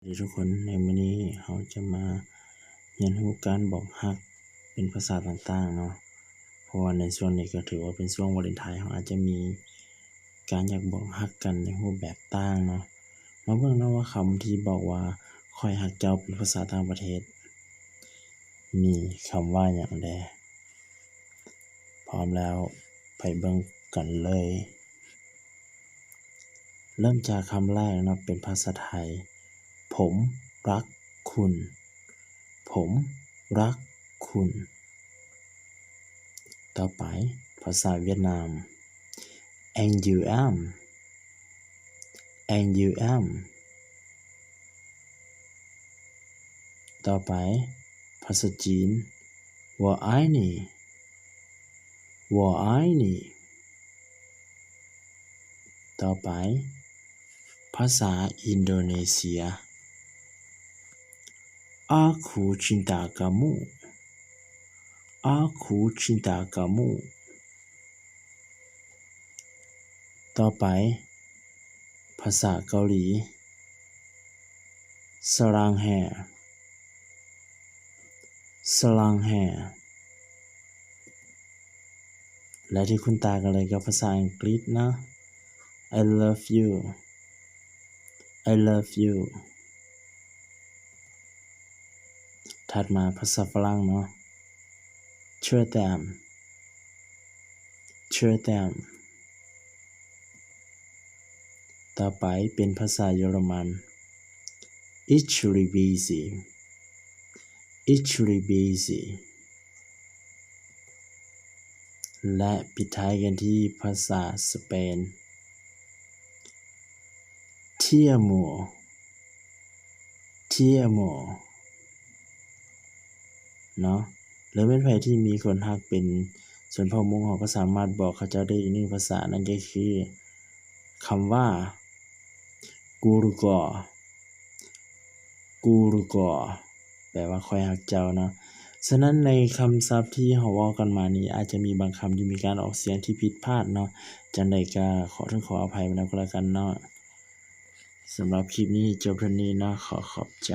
สวัสดีทุกคนในมื้อนี้เราจะมาเรียนรู้การบอกรักเป็นภาษาต่างๆเนาะเพราะว่าในช่วงนี้ก็ถือว่าเป็นช่วงวาเลนไทน์เราอาจจะมีการอยากบอกรักกันในรูปแบบต่างเนาะมาเบิ่งเนาะว่าคำที่บอกว่าข้อยรักเจ้าเป็นภาษาต่างประเทศมีคำว่าหยังแดพร้อมแล้วไปเบิ่งกันเลยเริ่มจากคำแรกเนาะเป็นภาษาไทยผมรักคุณผมรักคุณต่อไปภาษาเวียดนาม Anh yêu em Anh yêu em ต่อไปภาษาจีน 我爱你我爱你ต่อไปภาษาอินโดนีเซีย Aku cinta kamu Aku cinta kamu ต่อไปภาษาเกาหลี Saranghae Saranghae และที่คุณตากันเลยกับภาษาอังกฤษนะ I love you I love you ถัดมาภาษาฝรั่งเนาะ Sure them Sure them ต่อไปเป็นภาษาเยอรมัน Ich liebe sie Ich liebe sie และปิดท้ายกันที่ภาษาสเปน Te amo Te amo เนาะหรือเป็นไผที่มีคนรักเป็นส่วนเผ่ามงเขาก็สามารถบอกเขาเจ้าได้อีกหนึ่งภาษานั่นก็คือคำว่า Gurugol Gurugol แปลว่าข้อยรักเจ้าเนาะฉะนั้นในคำศัพท์ที่เราเว้ากันมานี้อาจจะมีบางคำที่มีการออกเสียงที่ผิดพลาดเนาะจังใดก็ขออภัยนำก็แล้วกันเนาะสำหรับคลิปนี้จบเท่านี้เนาะขอบใจ